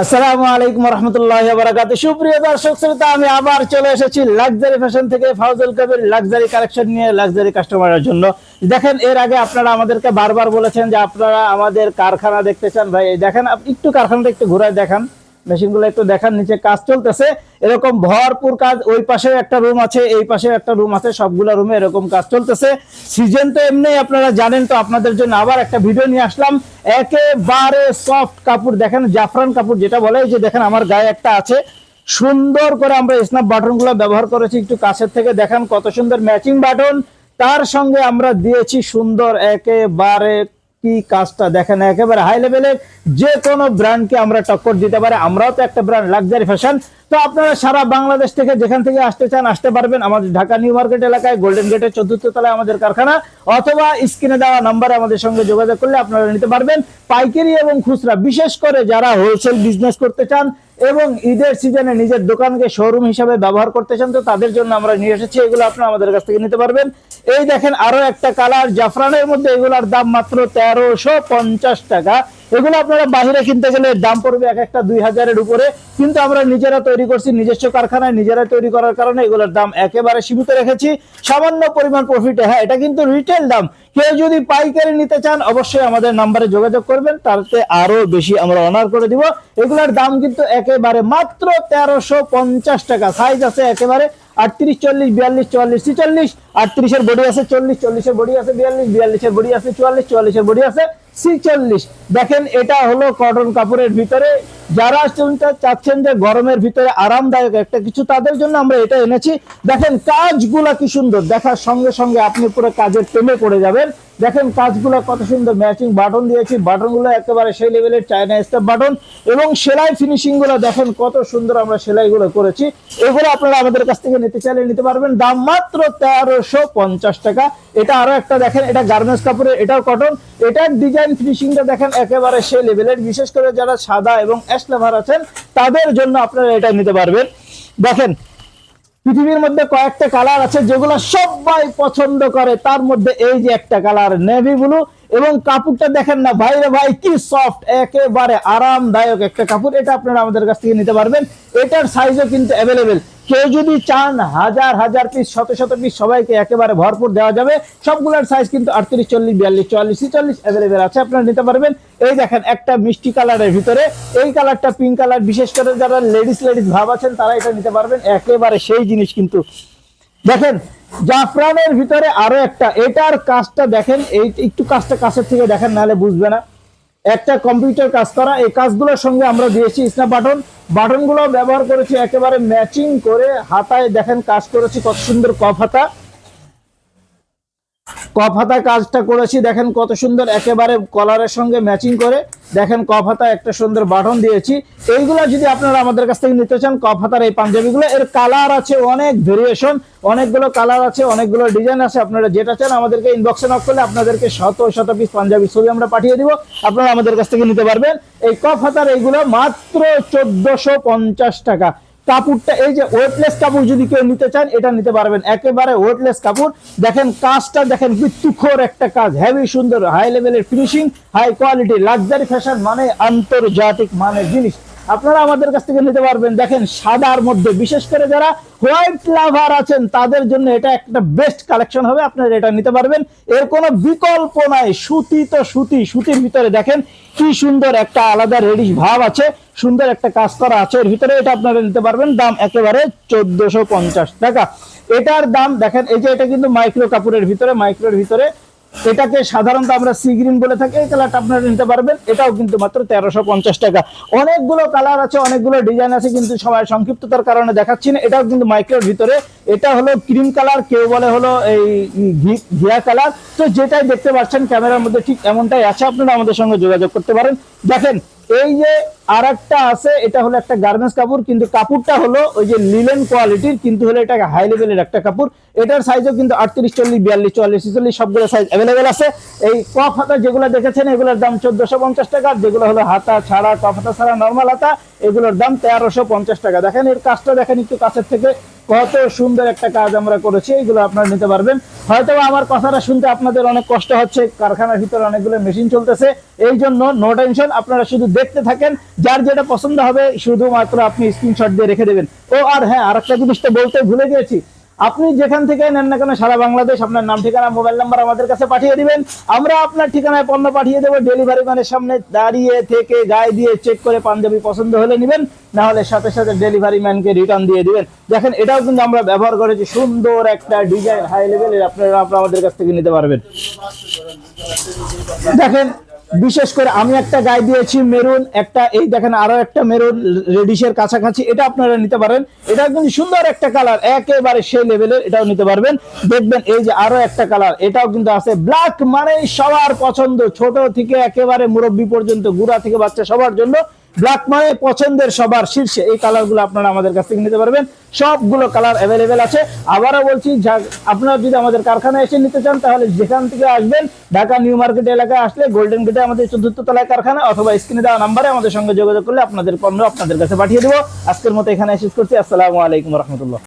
আসসালামু আলাইকুম রহমতুল্লাহি ওয়া বারাকাতুহু। সুপ্রিয় দর্শক শ্রোতা, আমি আবার চলে এসেছি লাক্সারি ফ্যাশন থেকে ফাউজুল কবির লাক্সারি কালেকশন নিয়ে লাক্সারি কাস্টমারের জন্য। দেখেন, এর আগে আপনারা আমাদেরকে বারবার বলেছেন যে আপনারা আমাদের কারখানা দেখতে চান। ভাই দেখেন, আপনি একটু কারখানাটা একটু ঘুরায় দেখান, মেশিনগুলো একটু দেখান, নিচে কাজ চলতেছে, এরকম ভরপুর কাজ। ওই পাশে একটা রুম আছে, এই পাশে একটা রুম আছে, সবগুলো রুমে এরকম কাজ চলতেছে। সিজন তো এমনি আপনারা জানেন, তো আপনাদের জন্য আবার একটা ভিডিও নিয়ে আসলাম। একেবারে সফট কাপড়, দেখেন জাফরান কাপড় যেটা বলে, যে দেখেন আমার গায়ে একটা আছে, সুন্দর করে আমরা স্ন্যাপ বাটন গুলো ব্যবহার করেছি। একটু কাছের থেকে দেখেন কত সুন্দর ম্যাচিং বাটন, তার সঙ্গে আমরা দিয়েছি সুন্দর একেবারে কি কাজটা দেখেন, একেবারে হাই লেভেলের। যে কোনো ব্র্যান্ডকে আমরা টক্কর দিতে পারে। আমরাও তো একটা ব্র্যান্ড লাক্সারি ফ্যাশন। তো আপনারা সারা বাংলাদেশ থেকে যেখান থেকে আসতে চান আসতে পারবেন। আমাদের ঢাকা নিউ মার্কেট এলাকায় গোল্ডেন গেটের ৪র্থ তলায় আমাদের কারখানা, অথবা স্ক্রিনে দেওয়া নাম্বারে আমাদের সঙ্গে যোগাযোগ করলে আপনারা নিতে পারবেন পাইকারি এবং খুচরা। বিশেষ করে যারা হোলসেল বিজনেস করতে চান এবং ঈদের সিজনে নিজের দোকানকে শোরুম হিসাবে ব্যবহার করতে চান, তো তাদের জন্য আমরা নিয়ে এসেছি এগুলো, আপনারা আমাদের কাছ থেকে নিতে পারবেন। এই দেখেন আরো একটা কালার জাফরানের মধ্যে, এগুলোর দাম মাত্র ১৩৫০ টাকা। এগুলো আপনারা বাহিরে কিনতে গেলে দাম পড়বে এক একটা ২০০০-এর উপরে, কিন্তু আমরা নিজেরা তৈরি করছি, নিজস্ব কারখানায় নিজেরা তৈরি করার কারণে এগুলোর দাম একেবারে সীমিত রেখেছি, সামান্য পরিমাণ প্রফিটে। হ্যাঁ, এটা কিন্তু রিটেল দাম। কেউ যদি পাইকারি নিতে চান অবশ্যই আমাদের নাম্বারে যোগাযোগ করবেন, তাতে আরো বেশি আমরা অনার করে দিব। এগুলোর দাম কিন্তু একেবারে মাত্র ১৩৫০ টাকা। সাইজ আছে একেবারে ৩৮, ৪০, ৪২, ৪৪, ৪৬, ৩৮-এর বডি আছে, ৪০, ৪০-এর বডি আছে, ৪২, ৪২-এর বডি আছে, ৪৪, ৪৪-এর বডি আছে, ৪৬। দেখেন, এটা হলো কটন কাপড়ের ভিতরে। যারা চাচ্ছেন যে গরমের ভিতরে আরামদায়ক একটা কিছু, তাদের জন্য আমরা এটা এনেছি। দেখেন কাজগুলা কি সুন্দর, দেখার সঙ্গে সঙ্গে আপনি পুরো কাজের প্রেমে পড়ে যাবেন। দেখেন কাজগুলো কত সুন্দর, ম্যাচিং বাটন দিয়েছি, বাটনগুলো একেবারে সেই লেভেলের চায়না স্টেপ বাটন, এবং সেলাই ফিনিশিং গুলো দেখেন কত সুন্দর আমরা সেলাইগুলো করেছি। এগুলো আপনারা আমাদের কাছ থেকে নিতে চাইলে নিতে পারবেন, দাম মাত্র ১৩৫০ টাকা। এটা আরো একটা দেখেন, এটা গার্মেন্টস কাপড়ের, এটাও কটন, এটার ডিজাইন ফিনিশিংটা দেখেন একেবারে সেই লেভেলের। বিশেষ করে যারা সাদা এবং অ্যাশ লাভার আছেন তাদের জন্য আপনারা এটা নিতে পারবেন। দেখেন পৃথিবীর মধ্যে কয়েকটা কালার আছে যেগুলো সবাই পছন্দ করে, তার মধ্যে এই যে একটা কালার নেভি ব্লু, এবং কাপড়টা দেখেন না ভাই রে ভাই, কি সফট, একেবারে আরামদায়ক একটা কাপড়। এটা আপনারা আমাদের কাছ থেকে নিতে পারবেন। এটার সাইজও কিন্তু অ্যাভেলেবেল। কেউ যদি চান হাজার হাজার পিস, শত শত পিস সবাইকে একেবারে ভরপুর দেওয়া যাবে। সবগুলোর সাইজ কিন্তু ৩৮, ৪০, ৪২, ৪৪, ৪৬ অ্যাভেলেবেল আছে, আপনারা নিতে পারবেন। এই দেখেন একটা মিষ্টি কালারের ভিতরে, এই কালারটা পিঙ্ক কালার। বিশেষ করে যারা লেডিস ভাব আছেন তারা এটা নিতে পারবেন, একেবারে সেই জিনিস কিন্তু। দেখেন জাফরানের ভিতরে আরো একটা, এটার কাজটা দেখেন, এই একটু কাজটা কাছের থেকে দেখেন, নাহলে বুঝবে না। একটা কম্পিউটার কাজ করা, এই কাজগুলোর সঙ্গে আমরা দিয়েছি স্ন্যাপ বাটন, বাটনগুলো ব্যবহার করেছি একেবারে ম্যাচিং করে। হাতায় দেখেন কাজ করেছি কত সুন্দর, কফ হাতা কাজটা করেছি, দেখেন কত সুন্দর, একেবারে কলারের সঙ্গে ম্যাচিং করে। দেখেন কফ হাতা একটা সুন্দর বাটন দিয়েছি। এইগুলো যদি আপনারা আমাদের কাছ থেকে নিতে চান, কফ হাতার এই পাঞ্জাবিগুলো, এর কালার আছে অনেক ভেরিয়েশন, অনেকগুলো কালার আছে, অনেকগুলো ডিজাইন আছে। আপনারা যেটা চান আমাদেরকে ইনবক্সে নক করলে আপনাদেরকে শত শত পিস পাঞ্জাবি ছবি আমরা পাঠিয়ে দিব, আপনারা আমাদের কাছ থেকে নিতে পারবেন। এই কফ হাতার এইগুলো মাত্র ১৪৫০ টাকা। কাপড়টা এই যে ওয়েটলেস কাপড়, যদি কেউ নিতে চান এটা নিতে পারবেন, একেবারে ওয়েটলেস কাপড়। দেখেন কাজটা দেখেন, বিতুখোর একটা কাজ, হেভি সুন্দর, হাই লেভেলের finishing, high quality. Luxury fashion মানে আন্তর্জাতিক মানের জিনিস, আপনারা আমাদের কাছ থেকে নিতে পারবেন। দেখেন সাদার মধ্যে, বিশেষ করে যারা হোয়াইট লাভার আছেন তাদের জন্য এটা একটা বেস্ট কালেকশন হবে, আপনারা এটা নিতে পারবেন। এর কোনো বিকল্প নাই। সুতি তো সুতি, সুতির ভিতরে দেখেন কি সুন্দর একটা আলাদা রেডিশ ভাব আছে, সুন্দর একটা কাজ করা আছে এর ভিতরে, এটা আপনারা নিতে পারবেন। দাম একেবারে ১৪৫০ টাকা। এটার দাম দেখেন, এই যে এটা কিন্তু মাইক্রো কাপড়ের ভিতরে, মাইক্রোর ভিতরে, এটাকে সাধারণত আমরা সি গ্রিন বলে থাকি। এই কালারটা আপনারা নিতে পারবেন, এটাও কিন্তু মাত্র ১৩৫০ টাকা। অনেকগুলো কালার আছে, অনেকগুলো ডিজাইন আছে, কিন্তু সময় সংক্ষিপ্ততার কারণে দেখাচ্ছি না। এটাও কিন্তু মাইক্রোর ভিতরে, এটা হলো ক্রিম কালার, কেউ বলে হলো এই ঘিয়া কালার। তো যেটাই দেখতে পাচ্ছেন ক্যামেরার মধ্যে ঠিক এমনটাই আছে, আপনারা আমাদের সঙ্গে যোগাযোগ করতে পারেন। দেখেন এই যে আর একটা আছে, এটা হলো একটা গার্মেন্টস কাপড়, কিন্তু কাপড়টা হলো ওই যে লিলেন কোয়ালিটির, কিন্তু হলো এটা হাই লেভেলের একটা কাপড়। এটার সাইজও কিন্তু ৩৮, ৪০, ৪২, ৪৪, ৪৬ সবগুলো সাইজ অ্যাভেলেবেল আছে। এই কফ হাতা যেগুলো দেখেছেন এগুলোর দাম ১৪৫০ টাকা, যেগুলো হলো হাতা ছাড়া, কফ হাতা ছাড়া নর্মাল হাতা, এগুলোর দাম ১৩৫০ টাকা। দেখেন এর কাজটা দেখেন একটু কাছের থেকে, কত সুন্দর একটা কাজ আমরা করেছি, এইগুলো আপনারা নিতে পারবেন। হয়তো আমার কথাটা শুনতে আপনাদের অনেক কষ্ট হচ্ছে, কারখানার ভিতরে অনেকগুলো মেশিন চলতেছে, এই জন্য নো টেনশন, আপনারা শুধু দেখতে থাকেন, যার যেটা পছন্দ হবে শুধুমাত্র আপনি স্ক্রিনশট দিয়ে রেখে দেবেন। ও আর হ্যাঁ, আরেকটা জিনিস তো বলতে ভুলে গিয়েছি, আপনি যেখান থেকে নেন না কেন সারা বাংলাদেশ আপনার নাম ঠিকানা মোবাইল নাম্বার আমাদের কাছে পাঠিয়ে দিবেন, আমরা আপনার ঠিকানায় পণ্য পাঠিয়ে দেবো। ডেলিভারি ম্যানের সামনে দাঁড়িয়ে থেকে গায়ে দিয়ে চেক করে পাঞ্জাবি পছন্দ হলে নেবেন, না হলে সাথে সাথে ডেলিভারি ম্যানকে রিটার্ন দিয়ে দিবেন। দেখেন এটাও কিন্তু আমরা ব্যবহার করেছি, সুন্দর একটা ডিজাইন, হাই লেভেলের, আপনারা আমাদের কাছ থেকে নিতে পারবেন। দেখেন বিশেষ করে আমি একটা গায়ে দিয়েছি মেরুন, একটা এই দেখেন আরো একটা মেরুন রেডিশের কাছাকাছি, এটা আপনারা নিতে পারেন। এটা কিন্তু সুন্দর একটা কালার, একেবারে সেই লেভেলের, এটাও নিতে পারবেন। দেখবেন এই যে আরো একটা কালার, এটাও কিন্তু আছে ব্ল্যাক, মানে সবার পছন্দ, ছোট থেকে একেবারে মুরব্বী পর্যন্ত, বুড়া থেকে বাচ্চা সবার জন্য ব্ল্যাক মানে পছন্দের, সবার শীর্ষে এই কালারগুলো আপনারা আমাদের কাছ থেকে নিতে পারবেন। সবগুলো কালার অ্যাভেলেবেল আছে। আবারও বলছি, আপনারা যদি আমাদের কারখানায় এসে নিতে চান তাহলে যেখান থেকে আসবেন, ঢাকা নিউ মার্কেট এলাকায় আসলে গোল্ডেন গেটে আমাদের ৪র্থ তলায় কারখানা, অথবা স্ক্রিনে দেওয়া নাম্বারে আমাদের সঙ্গে যোগাযোগ করলে আপনাদের পণ্য আপনাদের কাছে পাঠিয়ে দেবো। আজকের মতো এখানে শেষ করছি। আসসালামু আলাইকুম রহমতুল্লাহ।